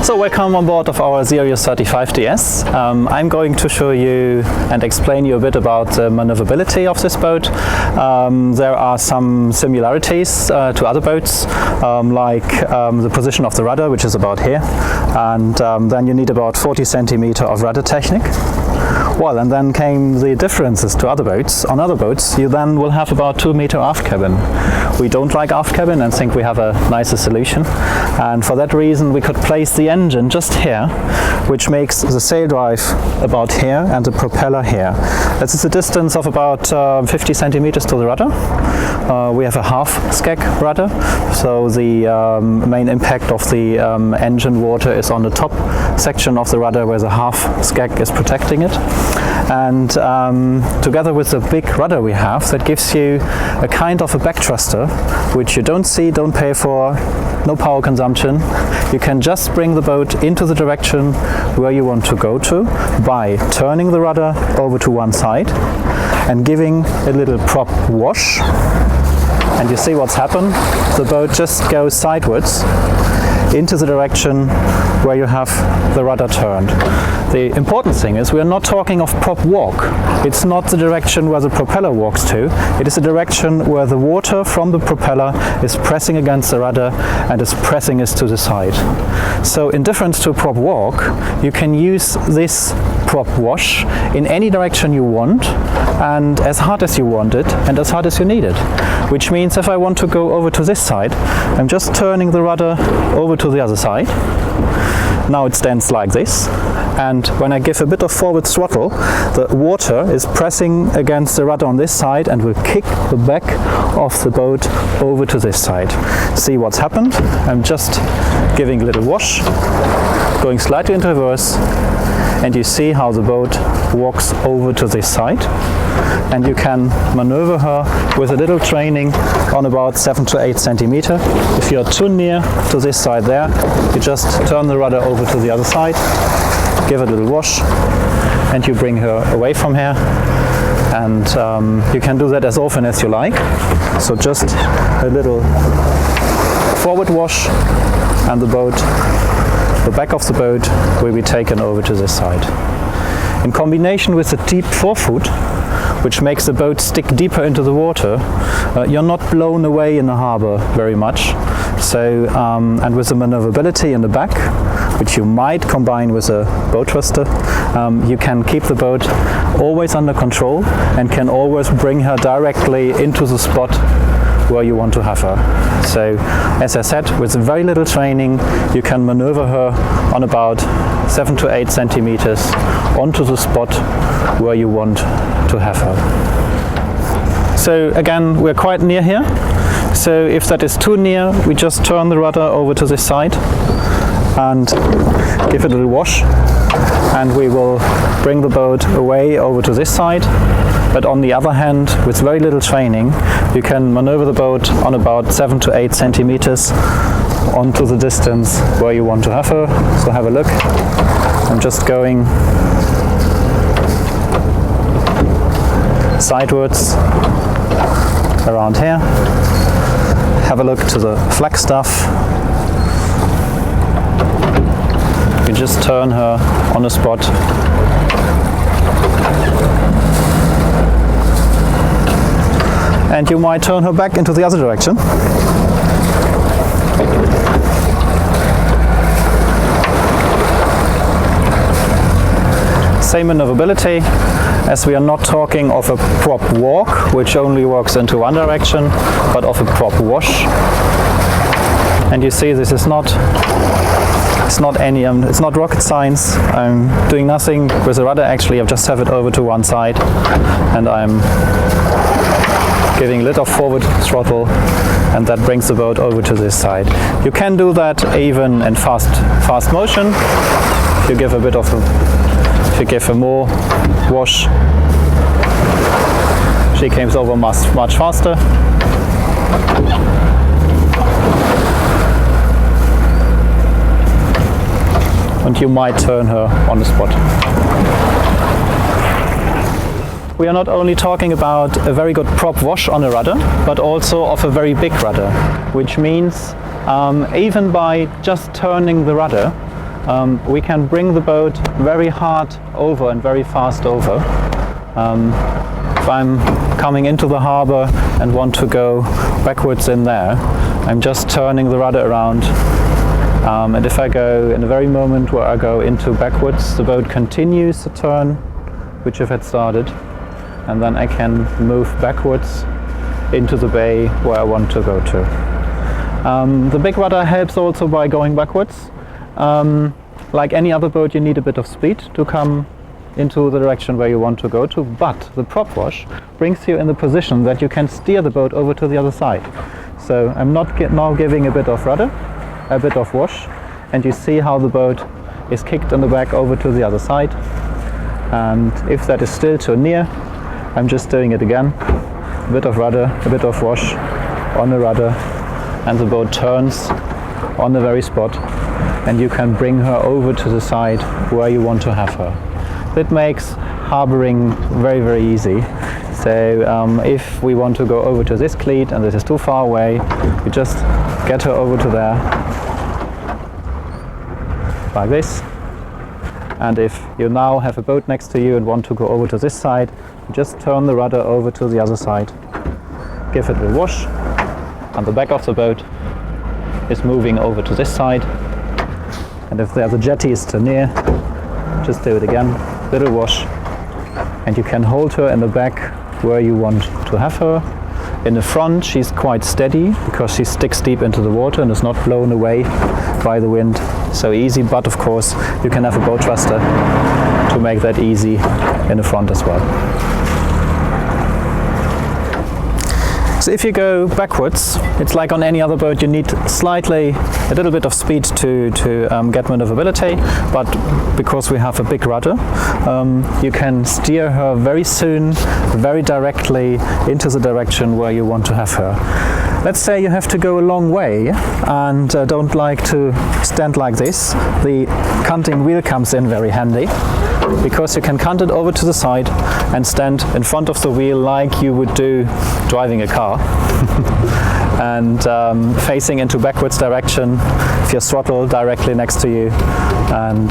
So welcome on board of our Sirius 35 DS. I'm going to show you and explain you a bit about the maneuverability of this boat. There are some similarities to other boats, like the position of the rudder, which is about here, and then you need about 40 centimeter of rudder technique. Well, and then came the differences to other boats. On other boats, you then will have about 2 meter aft cabin. We don't like aft cabin and think we have a nicer solution. And for that reason, we could place the engine just here, which makes the sail drive about here and the propeller here. This is a distance of about 50 centimeters to the rudder. We have a half skeg rudder, so the main impact of the engine water is on the top section of the rudder where the half skeg is protecting it. And together with the big rudder we have, that gives you a kind of a back thruster, which you don't see, don't pay for, no power consumption. You can just bring the boat into the direction where you want to go to by turning the rudder over to one side and giving a little prop wash. And you see what's happened. The boat just goes sideways into the direction where you have the rudder turned. The important thing is we are not talking of prop walk. It's not the direction where the propeller walks to. It is the direction where the water from the propeller is pressing against the rudder and is pressing us to the side. So in difference to prop walk, you can use this prop wash in any direction you want and as hard as you want it and as hard as you need it. Which means if I want to go over to this side, I'm just turning the rudder over to the other side. Now it stands like this, and when I give a bit of forward throttle, the water is pressing against the rudder on this side and will kick the back of the boat over to this side. See what's happened? I'm just giving a little wash, going slightly into reverse, and you see how the boat walks over to this side. And you can maneuver her with a little training on about 7 to 8 centimeter. If you're too near to this side there, you just turn the rudder over to the other side, give a little wash, and you bring her away from here. And you can do that as often as you like. So just a little forward wash, and the back of the boat will be taken over to this side. In combination with the deep forefoot, which makes the boat stick deeper into the water, you're not blown away in the harbor very much. So, and with the maneuverability in the back, which you might combine with a boat thruster, you can keep the boat always under control and can always bring her directly into the spot where you want to have her. So, as I said, with very little training, you can maneuver her on about 7 to 8 centimeters onto the spot where you want to have her. So again, we're quite near here. So if that is too near, we just turn the rudder over to this side and give it a little wash, and we will bring the boat away over to this side. But on the other hand, with very little training, you can maneuver the boat on about 7 to 8 centimeters onto the distance where you want to have her. So have a look. I'm just going sidewards around here. Have a look to the flagstaff. You just turn her on the spot. And you might turn her back into the other direction. Same maneuverability, as we are not talking of a prop walk, which only works into one direction, but of a prop wash. And you see this is not, it's not rocket science. I'm doing nothing with the rudder actually, I just have it over to one side and I'm giving a little forward throttle, and that brings the boat over to this side. You can do that even in fast motion. If you give a more wash, she comes over much faster. And you might turn her on the spot. We are not only talking about a very good prop wash on a rudder, but also of a very big rudder, which means even by just turning the rudder, we can bring the boat very hard over and very fast over. If I'm coming into the harbor and want to go backwards in there, I'm just turning the rudder around. And if I go in the very moment where I go into backwards, the boat continues to turn, which it had started, and then I can move backwards into the bay where I want to go to. The big rudder helps also by going backwards. Like any other boat, you need a bit of speed to come into the direction where you want to go to, but the prop wash brings you in the position that you can steer the boat over to the other side. So I'm now giving a bit of rudder, a bit of wash, and you see how the boat is kicked in the back over to the other side. And if that is still too near, I'm just doing it again. A bit of rudder, a bit of wash on the rudder, and the boat turns on the very spot, and you can bring her over to the side where you want to have her. That makes harboring very, very easy. So if we want to go over to this cleat and this is too far away, you just get her over to there, like this. And if you now have a boat next to you and want to go over to this side, you just turn the rudder over to the other side, give it a wash, and the back of the boat is moving over to this side. And if the other jetty is too near, just do it again, little wash, and you can hold her in the back where you want to have her. In the front she's quite steady because she sticks deep into the water and is not blown away by the wind so easy, but of course you can have a boat thruster to make that easy in the front as well. So if you go backwards, it's like on any other boat, you need a little bit of speed to get maneuverability, but because we have a big rudder, you can steer her very soon, very directly into the direction where you want to have her. Let's say you have to go a long way and don't like to stand like this. The canting wheel comes in very handy, because you can cant it over to the side and stand in front of the wheel like you would do driving a car. And facing into backwards direction, if your throttle directly next to you, and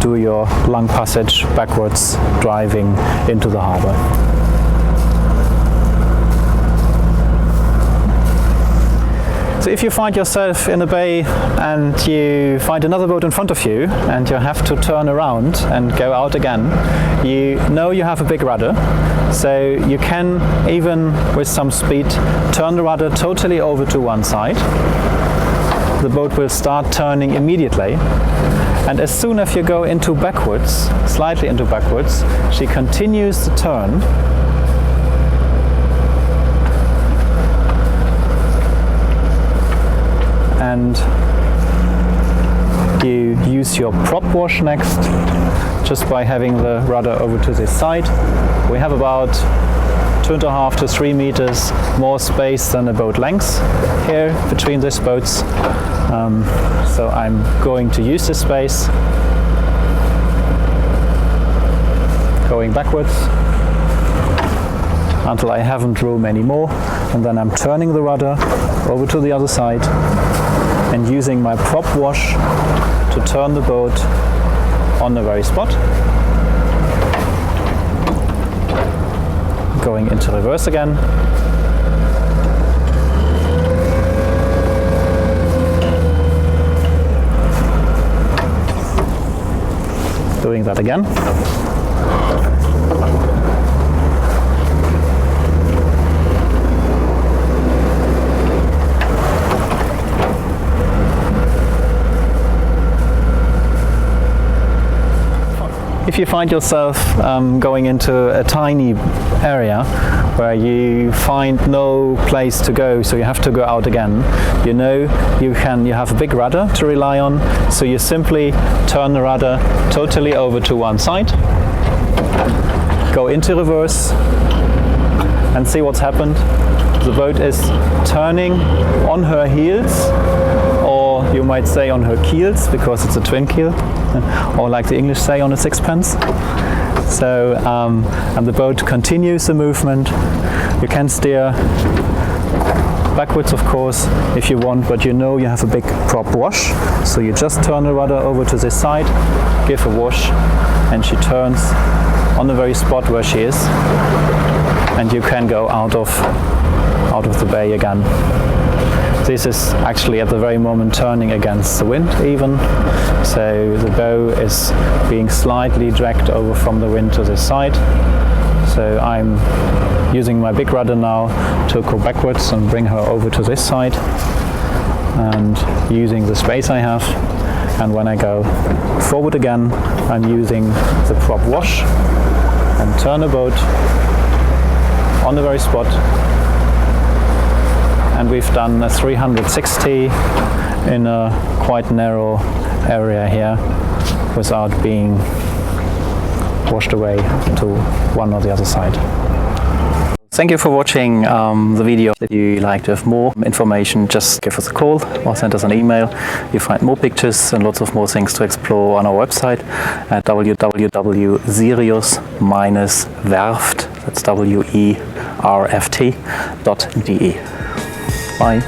do your long passage backwards, driving into the harbor. So if you find yourself in a bay and you find another boat in front of you and you have to turn around and go out again, you know you have a big rudder, so you can, even with some speed, turn the rudder totally over to one side. The boat will start turning immediately, and as soon as you go into backwards, slightly into backwards, she continues to turn. And you use your prop wash next, just by having the rudder over to this side. We have about 2.5 to 3 meters more space than the boat length here between these boats. So I'm going to use this space, going backwards until I haven't room anymore, and then I'm turning the rudder over to the other side and using my prop wash to turn the boat on the very spot. Going into reverse again. Doing that again. If you find yourself going into a tiny area where you find no place to go, so you have to go out again, you know you have a big rudder to rely on, so you simply turn the rudder totally over to one side, go into reverse, and see what's happened. The boat is turning on her heels, or you might say on her keels, because it's a twin keel, or like the English say, on a sixpence. So, and the boat continues the movement. You can steer backwards of course if you want, but you know you have a big prop wash, so you just turn the rudder over to this side, give a wash, and she turns on the very spot where she is, and you can go out of the bay again. This is actually at the very moment turning against the wind even, so the bow is being slightly dragged over from the wind to this side. So I'm using my big rudder now to go backwards and bring her over to this side, and using the space I have. And when I go forward again, I'm using the prop wash and turn the boat on the very spot. And we've done a 360 in a quite narrow area here without being washed away to one or the other side. Thank you for watching the video. If you like to have more information, just give us a call or send us an email. You find more pictures and lots of more things to explore on our website at www.sirius-werft, that's werft.de. Bye.